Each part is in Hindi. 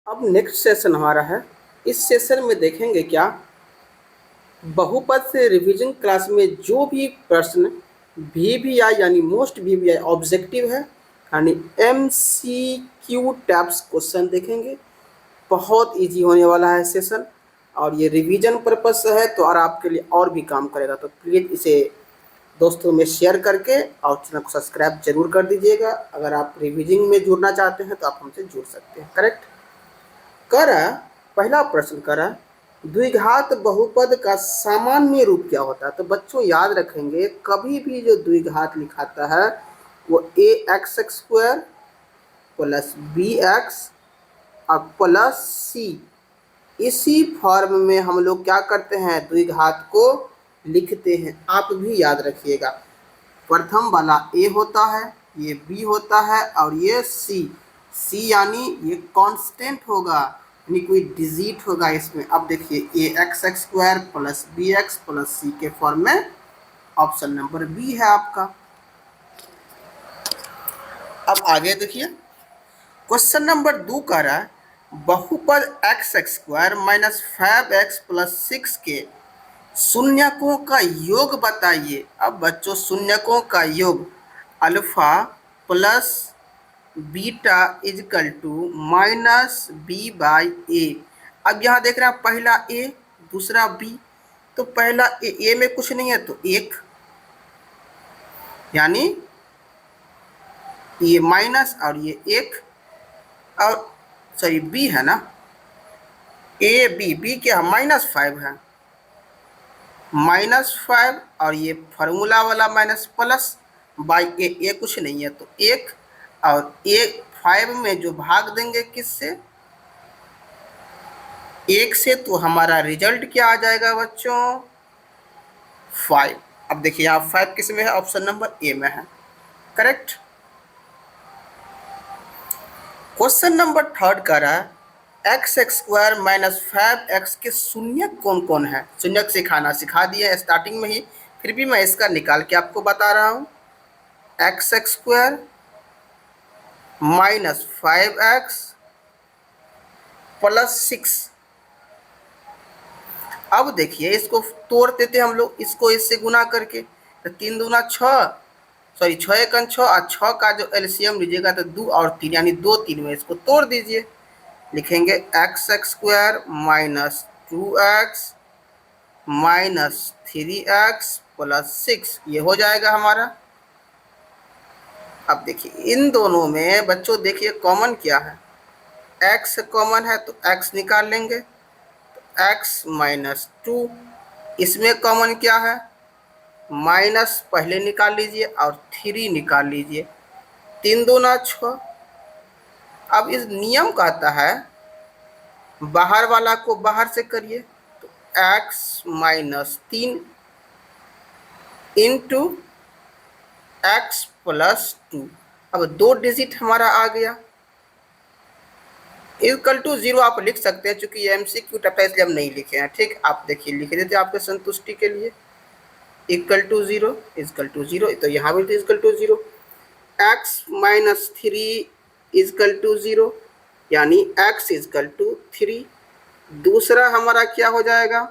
अब नेक्स्ट सेशन हमारा है। इस सेशन में देखेंगे क्या, बहुपद से रिवीजन क्लास में जो भी प्रश्न VBI यानी मोस्ट VBI ऑब्जेक्टिव है यानी MCQ टाइप्स क्वेश्चन देखेंगे। बहुत इजी होने वाला है सेशन और ये रिवीजन पर्पस से है तो और आपके लिए और भी काम करेगा। तो प्लीज़ इसे दोस्तों में शेयर करके और चैनल को सब्सक्राइब जरूर कर दीजिएगा। अगर आप रिवीजिंग में जुड़ना चाहते हैं तो आप हमसे जुड़ सकते हैं। करेक्ट करा पहला प्रश्न करा, द्विघात बहुपद का सामान्य रूप क्या होता है। तो बच्चों याद रखेंगे, कभी भी जो द्विघात लिखाता है वो ax² प्लस bx और प्लस c, इसी फॉर्म में हम लोग क्या करते हैं, द्विघात को लिखते हैं। आप भी याद रखिएगा, प्रथम वाला a होता है, ये b होता है और ये c यानी ये कांस्टेंट होगा, यानी कोई डिजिट होगा इसमें। अब देखिए ax² plus bx plus c के फॉर्म में ऑप्शन नंबर बी है आपका। अब आगे देखिए, क्वेश्चन नंबर 2 कह रहा है, बहुपद x² माइनस 5x प्लस 6 के शून्यकों का योग बताइए। अब बच्चों शून्यकों का योग alpha plus beta is equal to minus b by a. अब यहाँ देख रहे हैं पहला ए दूसरा बी, तो पहला ए में कुछ नहीं है तो एक, यानी ये माइनस और ये एक, और सॉरी बी है ना, ए बी क्या -5 है, -5 और ये फार्मूला वाला माइनस प्लस बाई ए कुछ नहीं है तो एक, और एक 5 में जो भाग देंगे किससे, एक से, तो हमारा रिजल्ट क्या आ जाएगा बच्चों 5। अब देखिए यहाँ 5 किस में है, ऑप्शन नंबर ए में है। करेक्ट। क्वेश्चन नंबर 3 का रहा है, x² माइनस 5x के शून्यक कौन कौन है। शून्यक सिखा दिए स्टार्टिंग में ही, फिर भी मैं इसका निकाल के आपको बता रहा हूँ। x² minus 5x plus 6। अब देखिए इसको तोड़ देते हम लोग, इसको इससे गुना करके, तो 3 दूना 6, सॉरी 6 एकन 6 और 6 का जो एलसीएम लीजिएगा तो 2 और 3 यानी 2 3 में इसको तोड़ दीजिए। लिखेंगे x² minus 2x minus 3x plus 6, ये हो जाएगा हमारा। अब देखिए इन दोनों में बच्चों देखिए कॉमन क्या है, x कॉमन है तो x निकाल लेंगे, तो x माइनस 2, इसमें कॉमन क्या है, माइनस पहले निकाल लीजिए और 3 निकाल लीजिए, 3 दूना 6। अब इस नियम कहता है बाहर वाला को बाहर से करिए, तो x minus 3 into x plus 2। अब 2 डिजिट हमारा आ गया, इक्वल टू 0 आप लिख सकते हैं, चूंकि ये MCQ टाइप है इसलिए हम नहीं लिखे हैं। ठीक, आप देखिए लिख देते आपके संतुष्टि के लिए, इक्वल टू 0 तो यहाँ भी equal to 0, x minus 3 equal to 0 यानी x इक्वल टू 3। दूसरा हमारा क्या हो जाएगा,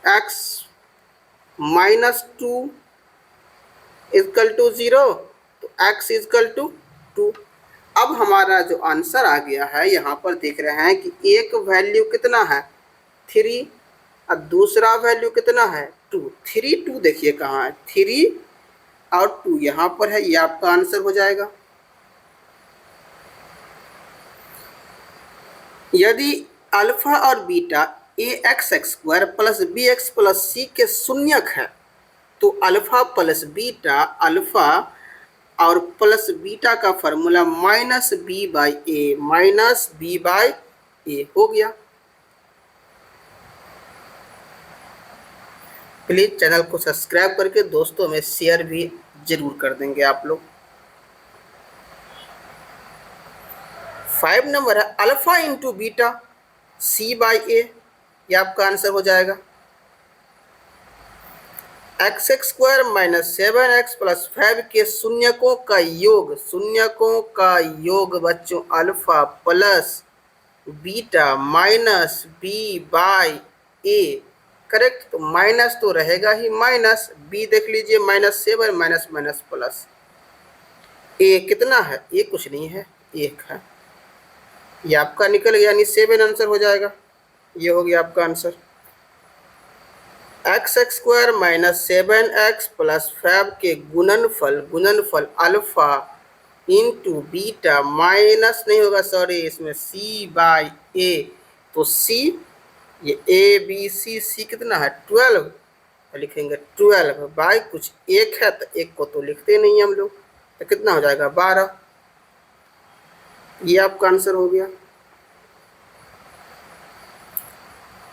x माइनस 2 इक्वल टू 0 तो x इक्वल टू 2। अब हमारा जो आंसर आ गया है, यहाँ पर देख रहे हैं कि एक वैल्यू कितना है 3 और दूसरा वैल्यू कितना है 2। 3 2 देखिए कहाँ है, 3 और 2 यहाँ पर है, ये आपका आंसर हो जाएगा। यदि अल्फा और beta ax² plus bx plus c के शून्यक है तो अल्फा प्लस बीटा, अल्फा और प्लस बीटा का फॉर्मूला माइनस बी बाई ए हो गया। प्लीज चैनल को सब्सक्राइब करके दोस्तों में शेयर भी जरूर कर देंगे आप लोग। 5 नंबर है alpha into beta c by a, ये आपका आंसर हो जाएगा। x² माइनस 7x प्लस 5 के शून्यकों का योग, शून्यकों का योग बच्चों alpha plus beta minus b by a, correct. तो माइनस तो रहेगा ही, माइनस बी देख लीजिए -7 माइनस माइनस प्लस ए कितना है, ए कुछ नहीं है, 1 है। ये आपका निकल गया, यानी 7 आंसर हो जाएगा। ये हो गया आपका answer. x² minus 7x plus 5 के गुणनफल अल्फा इंटू बीटा माइनस नहीं होगा, सॉरी, इसमें c बाई ए। तो c, ये ए बी सी कितना है 12, तो लिखेंगे 12 बाई कुछ 1 है, तो 1 को तो लिखते नहीं हम लोग, तो कितना हो जाएगा 12। ये आपका आंसर हो गया।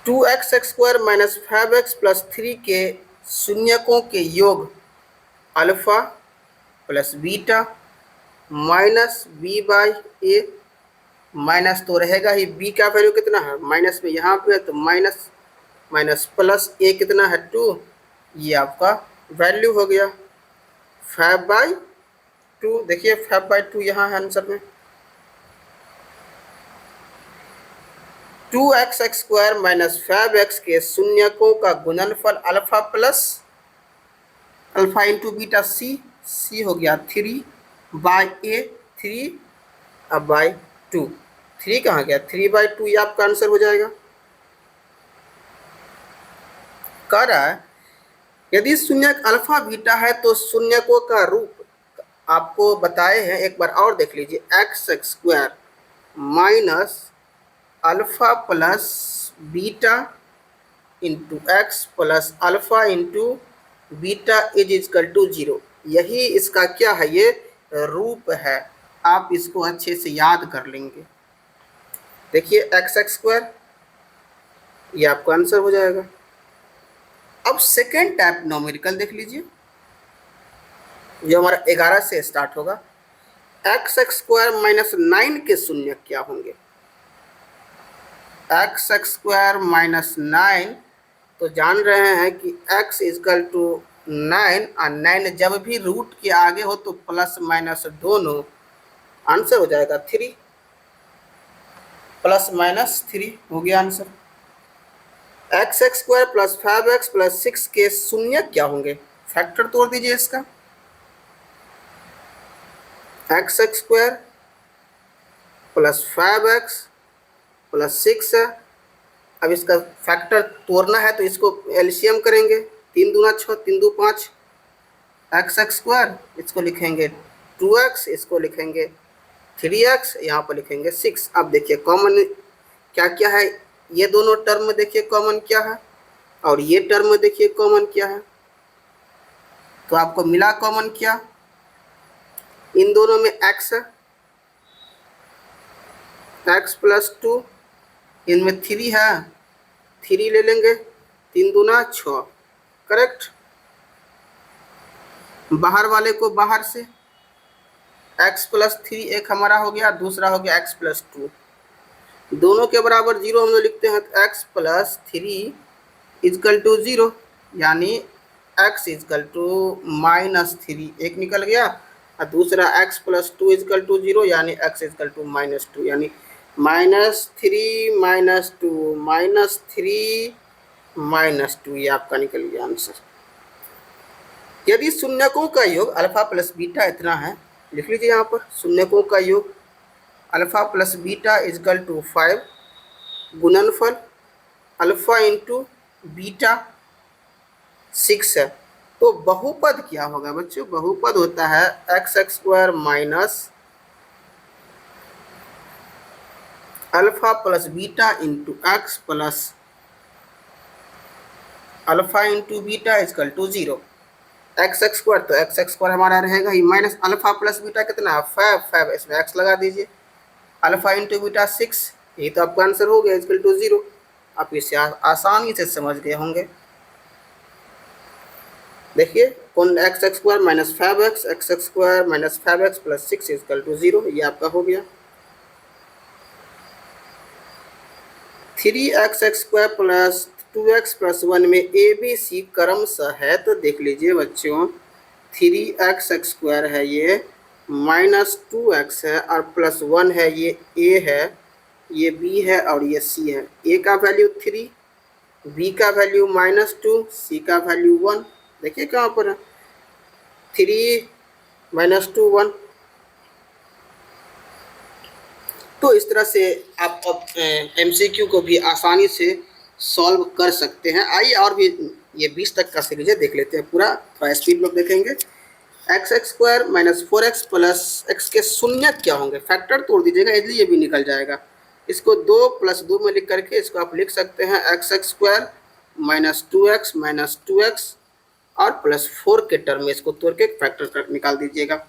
2x² माइनस 5x प्लस 3 के शून्यकों के योग alpha plus beta minus b by a, minus तो रहेगा ही, बी का वैल्यू कितना है माइनस में यहाँ पे है, तो माइनस माइनस प्लस ए कितना है 2, ये आपका वैल्यू हो गया 5/2। देखिए 5/2 यहाँ है आंसर में। 2x² माइनस 5x के शून्यकों का गुणनफल alpha plus alpha into beta c हो गया 3 बाई ए, 3 अब बाई 2, 3 कहाँ गया 3/2, ये आपका आंसर हो जाएगा। कह रहा है यदि शून्यक अल्फा बीटा है तो शून्यकों का रूप आपको बताए हैं, एक बार और देख लीजिए। x² minus alpha plus beta into x plus alpha into beta is equal to 0, यही इसका क्या है, ये रूप है। आप इसको अच्छे से याद कर लेंगे। देखिए x², ये आपका आंसर हो जाएगा। अब सेकेंड टाइप न्यूमेरिकल देख लीजिए, जो हमारा 11 से स्टार्ट होगा। x² माइनस 9 के शून्य क्या होंगे, x² माइनस 9, तो जान रहे हैं कि x इक्वल टू 9 और 9 जब भी रूट के आगे हो तो प्लस माइनस दोनों, आंसर हो जाएगा 3, प्लस माइनस 3 हो गया answer. x² plus 5x plus 6 के शून्य क्या होंगे, फैक्टर तोड़ दीजिए इसका। x² प्लस 5x प्लस 6 है, अब इसका फैक्टर तोड़ना है तो इसको एलसीएम करेंगे, 3 दूना 6, 3 दू 5, x², इसको लिखेंगे 2x, इसको लिखेंगे 3x, यहाँ पर लिखेंगे 6। अब देखिए कॉमन क्या क्या है, ये दोनों टर्म देखिए कॉमन क्या है, और ये टर्म देखिए कॉमन क्या है, तो आपको मिला कॉमन क्या, इन दोनों में x है, x प्लस 2, इनमें 3 है, 3 ले लेंगे, 3 दूना 6, करेक्ट। बाहर वाले को बाहर से x प्लस 3 एक हमारा हो गया, दूसरा हो गया x प्लस 2, दोनों के बराबर 0 हम लोग लिखते हैं, तो x प्लस 3 इक्वल टू 0, यानी x इक्वल टू -3, एक निकल गया, और दूसरा x प्लस 2 इक्वल टू 0, यानी x इक्वल टू -2, यानी -3 -2 -3 -2, ये आपका निकल गया आंसर। यदि शून्यकों का योग अल्फा प्लस बीटा इतना है, लिख लीजिए यहाँ पर, शून्यकों का योग alpha plus beta equal to 5, गुणनफल अल्फा इंटू बीटा 6 है, तो बहुपद क्या होगा बच्चों, बहुपद होता है x² minus alpha plus beta into x plus alpha into beta equal to 0, x² तो x² हमारा रहेगा ही, माइनस अल्फा प्लस बीटा कितना है 5, इसमें x लगा दीजिए, अल्फा इंटू बीटा 6, यही तो आपका आंसर हो गया इक्वल टू 0। आप इसे आसानी से समझ गए होंगे। देखिए कौन, x² minus 5x, x² minus 5x plus 6 equal to 0, ये आपका हो गया। 3x² प्लस 2x प्लस 1 में ABC क्रमशः है, तो देख लीजिए बच्चों 3x² है ये, -2x है, और +1 है ये a है, ये b है और ये c है। a का वैल्यू 3, b का वैल्यू -2, c का वैल्यू 1। देखिए कहाँ पर है 3 -2 1। तो इस तरह से आप MCQ को भी आसानी से सॉल्व कर सकते हैं। आइए और भी ये 20 तक का सीरीज है, देख लेते हैं पूरा, थोड़ा स्पीड में देखेंगे। x² - 4x प्लस x के शून्य क्या होंगे, फैक्टर तोड़ दीजिएगा, इजली ये भी निकल जाएगा। इसको 2 + 2 में लिख करके इसको आप लिख सकते हैं x² - 2x - 2x और +4 के टर्म में इसको तोड़ के फैक्टर निकाल दीजिएगा।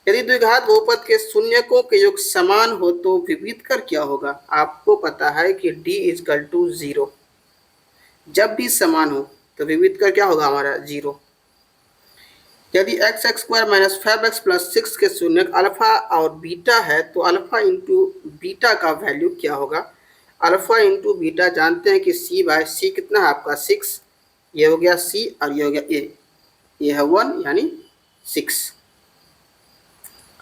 यदि द्विघात बहुपद के शून्यकों के योग समान हो तो विविध कर क्या होगा। आपको पता है कि d = 0, जब भी समान हो तो विविध कर क्या होगा हमारा 0। यदि x² - 5x + 6 के शून्यक अल्फा और बीटा है तो अल्फा इंटू बीटा का वैल्यू क्या होगा। अल्फा इंटू बीटा जानते हैं कि c/c कितना है आपका 6, ये हो गया c और ये हो गया a, ये है 1 यानी 6।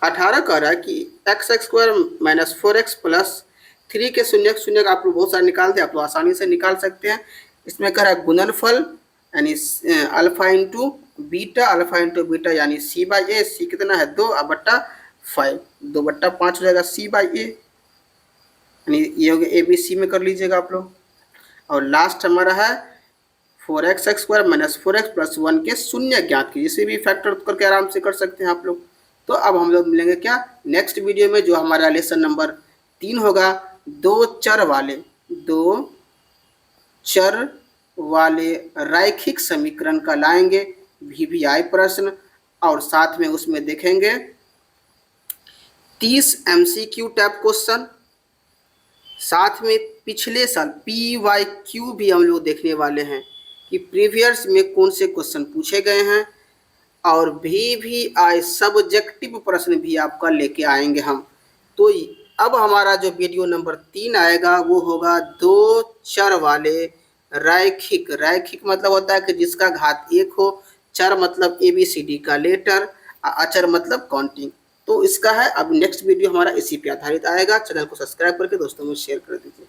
18 कह रहा है कि x² - 4x + 3 के शून्यक आप लोग बहुत सारे निकालते हैं, आप लोग आसानी से निकाल सकते हैं। इसमें कह रहा है गुणनफल यानी अल्फा इंटू बीटा यानी c/a, c कितना है 2/5, 2/5 हो जाएगा c/a, यानी ये हो गया ABC में कर लीजिएगा आप लोग। और लास्ट हमारा है 4x² - 4x + 1 के शून्य ज्ञात कीजिए, इसे भी फैक्टर करके आराम से कर सकते हैं आप लोग। तो अब हम लोग मिलेंगे क्या नेक्स्ट वीडियो में, जो हमारा लेसन नंबर 3 होगा, दो चर वाले रैखिक समीकरण का लाएंगे VBI प्रश्न, और साथ में उसमें देखेंगे 30 MCQ टाइप क्वेश्चन, साथ में पिछले साल PYQ भी हम लोग देखने वाले हैं कि प्रीवियस में कौन से क्वेश्चन पूछे गए हैं, और VBI सब्जेक्टिव प्रश्न भी आपका लेके आएंगे हम। तो अब हमारा जो वीडियो नंबर 3 आएगा वो होगा दो चर वाले रैखिक मतलब होता है कि जिसका घात 1 हो, चर मतलब ABCD का लेटर, अचर मतलब काउंटिंग। तो इसका है अब नेक्स्ट वीडियो हमारा इसी पे आधारित आएगा। चैनल को सब्सक्राइब करके दोस्तों में शेयर कर दीजिए।